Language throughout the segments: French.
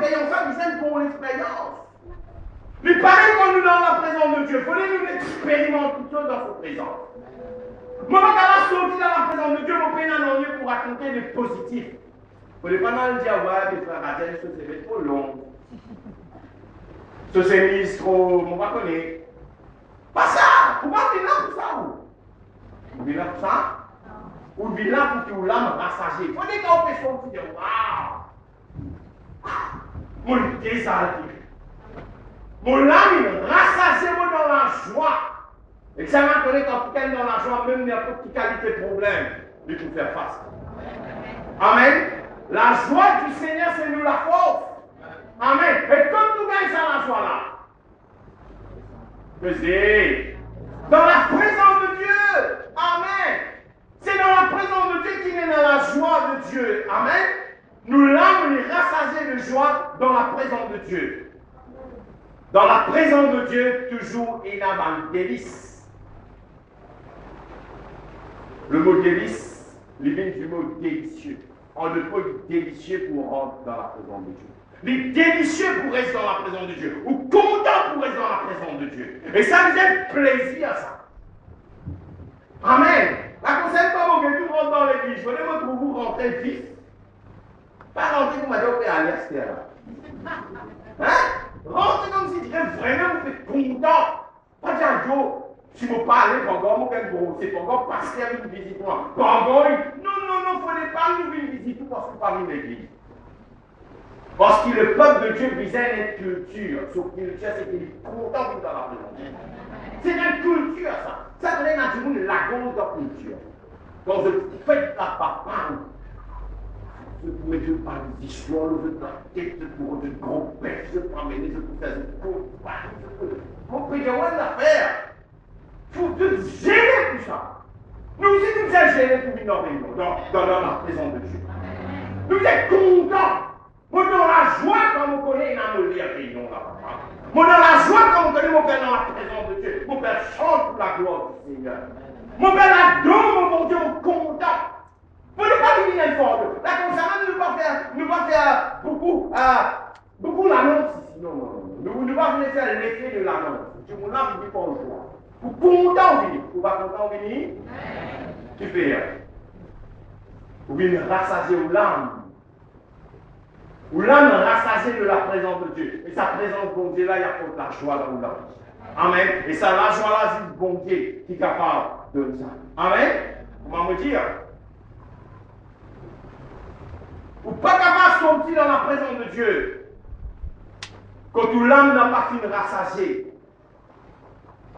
l'expérience, ça, c'est pour l'expérience. Mais pareil quand nous dans la présence de Dieu, il faut nous expérimenter toutes choses dans sa présence. Moi, quand je suis sorti dans la présence de Dieu, mon père n'a rien pour raconter des positifs. Il ne faut pas mal dire, ouais, mes frères, Adèle, ça c'est trop long. Ça c'est mis trop, on va connaître. Pas ça! Pourquoi tu es là pour ça? Vous venez là pour ça? Ou vous venez là pour que vous l'âme rassagée. Il faut dire qu'on peut sortir, waouh! Mon désalté. Mon âme rassagée dans la joie. Et ça m'a donné quand tu es dans la joie, même n'importe quelle qualité de problème, il faut faire face. Amen. La joie du Seigneur, c'est nous la force. Amen. Et comme nous gagnons ça, la joie là. Faisez. Dans la présence de Dieu. Amen. C'est dans la présence de Dieu qu'il est dans la joie de Dieu. Amen. Nous l'âme est rassasiée de joie dans la présence de Dieu. Dans la présence de Dieu, toujours il y a un délice. Le mot délice, il vient du mot délicieux. On ne peut être délicieux pour rentrer dans la présence de Dieu. Les délicieux pour rester dans la présence de Dieu. Ou content pour rester dans la présence de Dieu. Et ça nous fait plaisir, ça. Amen. La conseille pas que tout rentre dans l'église. Venez votre vous rentrer vif. Pas rentrer comme madame à l'extérieur. Hein? Rentrez comme si vraiment vous êtes content. Pas dire Joe. Si vous parlez, c'est pas encore pasteur une visite. Non, il ne fallait pas nous une visite parce que pas une église. Parce que le peuple de Dieu visait une culture. Sur culture, c'est qu'il est content d'être dans la présence. C'est une culture, ça. Ça donne à tout le monde la grosse de culture. Quand vous faites la parole, vous pouvez dire par des histoires, vous êtes dans la tête pour de gros pères, vous êtes amenés, vous faites des gros. Vous pouvez dire, ouais, l'affaire. Il faut te gêner tout ça. Nous aussi, nous sommes gênés pour venir dans la présence de Dieu. Nous sommes contents. Moi, dans la joie, quand on connaît, il y a un réunion là-bas. Moi, dans la joie, quand on connaît, mon Père dans la présence de Dieu. Mon Père chante pour la gloire du Seigneur. Mon Père adore, mon Dieu, content. Vous ne pouvez pas venir un fort. Là, comme ça, nous ne pas faire beaucoup l'annonce ici. Non. Nous ne pas venir faire l'effet de l'annonce. Je vous l'ai dit pour le joie. Vous content venir. Vous pas content venir? Super. Vous venez rassasier l'âme. Ou l'âme rassasiée de la présence de Dieu. Et sa présence, bon Dieu, là, il y a pour la joie dans la vie. Amen. Et ça, la joie là, c'est le bon Dieu qui est capable de ça. Amen. On va me dire. Ou pas capable de sortir dans la présence de Dieu. Quand tout l'âme n'a pas fini rassasiée.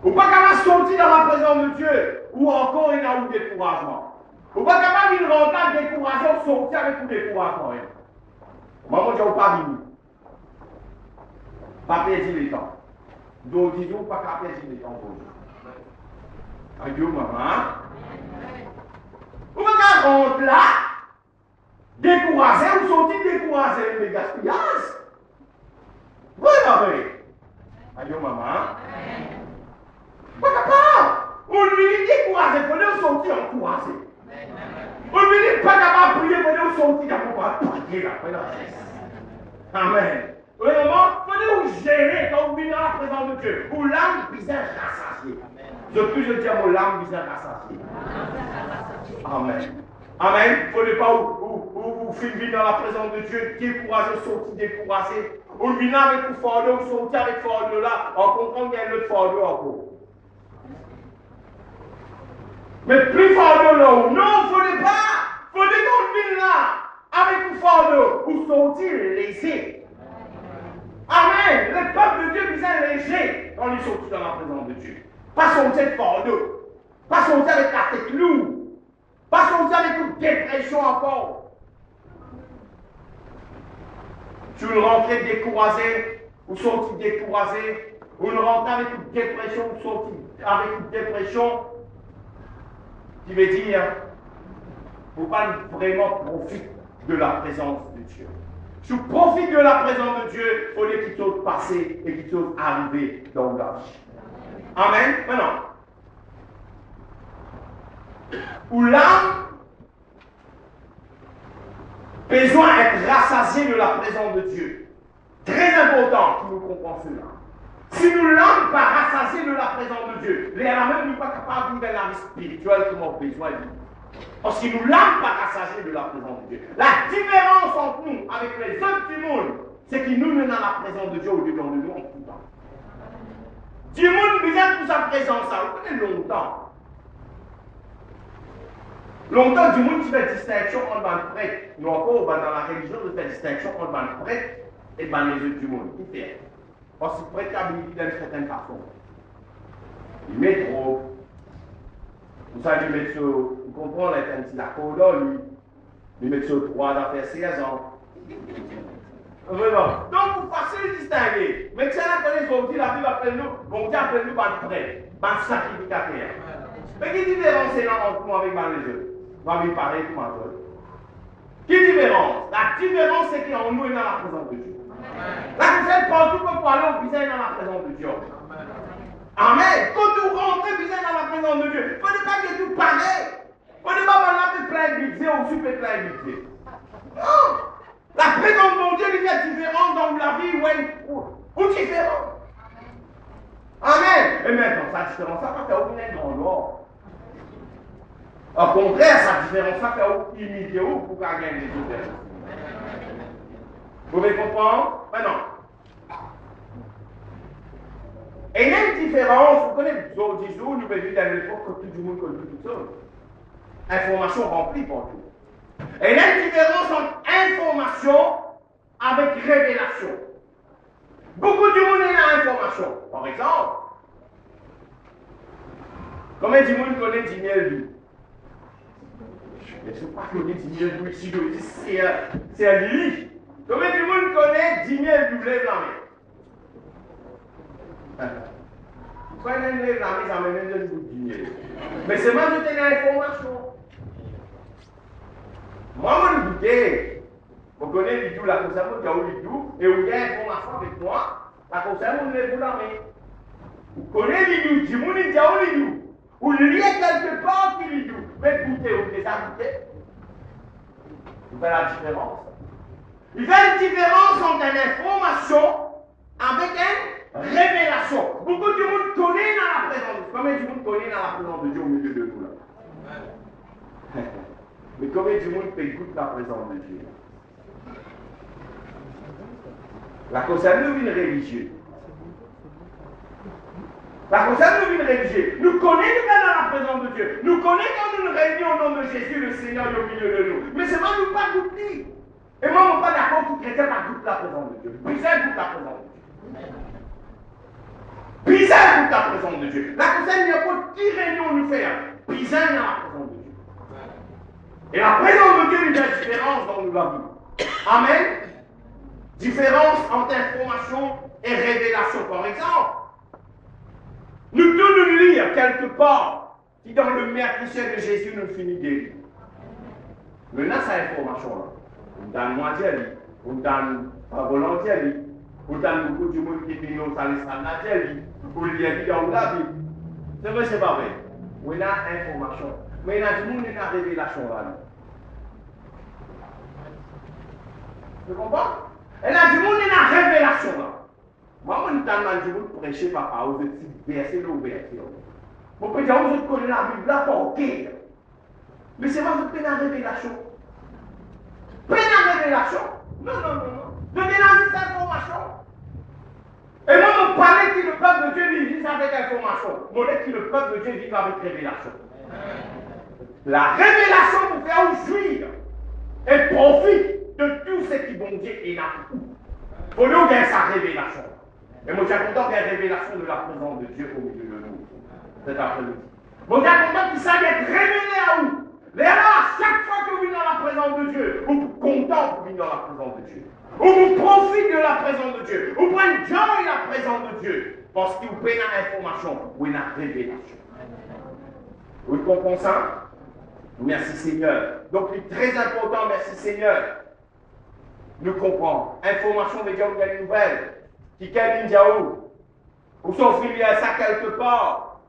Ou pas capable de sortir dans la présence de Dieu. Ou encore il y a un découragement. Ou pas capable de rentrer découragé ou sortir avec tout découragement. Maman, je n'ai pas venu. Pas perdre le temps. Donc, disons, pas perdre le temps pour vous. Adieu, maman. Vous pouvez rentrer là, découragé, ou sortir découragé, le gaspillage. Voilà, oui. Adieu, maman. Pas capable. On lui dit découragé, il faut nous sortir encouragé. On lui dit pas capable de prier, il faut nous sortir pour prier la Amen. Vraiment, il faut nous gérer quand vous venez dans la présence de Dieu. Où l'âme bizarre rassasiée. Depuis, je dis à mon l'âme bizarre rassasiée. Amen. Amen. Il ne faut pas vous filmer dans la présence de Dieu, découragé, sortir découragé. Ou venir avec le fardeau, ou sortir avec le fardeau là, en comprenant qu'il y a un autre fardeau encore. Mais plus fardeau là, non, il ne faut pas. Il faut qu'on vienne là, avec le fardeau, ou sortir léger. Amen. Le peuple de Dieu vient léger quand il sortit dans la présence de Dieu. Pas sortir de fardeau. Pas sortir avec la tête lourde. Pas sortir avec une dépression encore. Tu le rentrais découragé, ou sorti découragé, ou le rentrais avec une dépression, ou sorti avec une dépression, qui veut dire, il ne faut pas vraiment profiter de la présence de Dieu. Si tu profites de la présence de Dieu, il faut les petites choses passer et les petites choses arriver dans la vie. Amen. Maintenant, où l'âme besoin d'être rassasiée de la présence de Dieu. Très important que nous comprenions cela. Si nous l'âme pas rassasiée de la présence de Dieu, les même nous pas capables de la vie spirituelle que nous avons besoin de. Parce que nous l'âme pas rassasiée de la présence de Dieu. La différence entre nous avec les autres du monde, c'est que nous menons la présence de Dieu au dedans de nous en tout temps. Du monde besoin pour sa présence, ça vous connaissez longtemps. Longtemps, du monde qui fait distinction entre le prêtre, nous encore dans la religion, de faire distinction entre le prêtre et les autres du monde. Qui fait? Parce que le prêtre a béni d'une certaine façon. Il met trop. Vous savez, il met sur, vous comprenez, la corde, il met sur 3 affaires 16 ans. Vraiment. Donc, vous passez le distinguer. Mais que ça n'a pas les autres, la Bible appelle nous, bon Dieu appelle nous par le prêtre, par le sacrificateur. Mais qui différence c'est là entre nous avec les autres? Va lui parler comme un autre. Qui différence? La différence, c'est qu'en nous est dans la présence de Dieu. La personne partout pour aller au visage dans la présence de Dieu. Amen. Quand vous rentrez visage dans la présence de Dieu, il ne faut pas que tout pareil. Il ne faut pas m'en plein de budget ou super plein de budget. Non. La présence de Dieu il est différente dans la vie ou différente. Amen. Et maintenant, sa différence, ça va faire aucun grand noir. Au contraire, sa différence, ça fait humilier ou pour gagner des autres. Vous pouvez comprendre? Maintenant. Et il y a une différence, vous connaissez, disons, nous vivons dans l'époque que tout le monde connaît tout seul. Information remplie pour tout. Et il y a une différence entre information avec révélation. Beaucoup de monde est dans l'information. Par exemple, combien de monde connaît 10 000 vues? Je ne sais pas connaître 10 000 vues ici, c'est un lit. Combien de monde connaît 10 000 vues? Lève la main. Quand on lève la main, ça me met de 10 000. Mais c'est moi qui ai l'information. Moi, je me dis, vous connaissez l'idou, la conserve, il y a l'idou, et vous avez l'information avec moi, la conserve, vous lève la main. Vous connaissez l'idou, du monde, il y a l'idou. Vous liez quelque part qui l'idou. Mais écoutez, vous les habitez. Vous faites la différence. Il fait une différence entre une information avec une révélation. Beaucoup de monde connaît dans la présence de Dieu. Combien de monde connaît dans la présence de Dieu au milieu de nous là? Mais combien de monde peut écouter la présence de Dieu? La concerne nous une religieux. La concerne nous une religieux. Nous connaissons dans la présence de Dieu. Nous connaissons quand nous nous réunions au nom de Jésus, le Seigneur est au milieu de nous. Mais c'est moi nous pas goûter. Et moi, je ne suis pas d'accord que chrétien pas goûter la présence de Dieu. Bizarre goûte la présence de Dieu. Bizarre goûte la présence de Dieu. La concerne, il n'y a pas de petite réunion nous faire. Bizarre dans la présence de Dieu. Et la présence de Dieu, il y a une différence dans nous la vie. Amen. Différence entre information et révélation. Par exemple, nous devons nous lire quelque part qui dans le meurtrisseur de Jésus nous finit de lire. Maintenant, cette information-là, on donne moitié, on donne pas volontiers, on donne beaucoup de monde qui vient au salut, on lit dans la Bible. C'est vrai, c'est pas vrai. On a information. Mais il y a du monde qui a une révélation là. Tu comprends? Il y a du monde qui a une révélation là. Moi, je suis du monde prêcher papa, aux petits versets l'ouverture. Mon peut dire, vous connaissez la Bible là, pas ok. Mais c'est moi qui ai une révélation. Prenez la révélation. Non, non, non, non. Donnez-la cette information. Et moi, je parlais que le peuple de Dieu vit avec information. Moi, je dis que le peuple de Dieu vit avec révélation. La révélation vous fait jouir et profite de tout ce qui bon Dieu est là. Pour nous, il y a sa révélation. Et moi, j'ai content qu'il y ait une révélation de la présence de Dieu au milieu de nous cet après-midi. Moi, j'ai content qu'il s'agit d'être révélé à vous. Mais alors, chaque fois que vous venez dans la présence de Dieu, vous êtes content de venir dans la présence de Dieu. Vous profitez de la présence de Dieu. Vous prenez joie la présence de Dieu. Parce que vous prenez l'information, vous avez la révélation. Vous comprenez ça? Merci Seigneur. Donc, c'est très important, merci Seigneur. Nous comprenons. Information veut dire qu'il y a une nouvelle. Qui est Ninjaou. Ou son fil, il y a ça quelque part.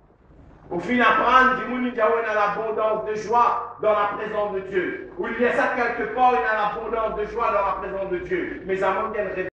Au fin d'apprendre, du monde Ninjaou est dans l'abondance de joie dans la présence de Dieu. Ou il y a ça quelque part, il y a l'abondance de joie dans la présence de Dieu. Mais ça manque une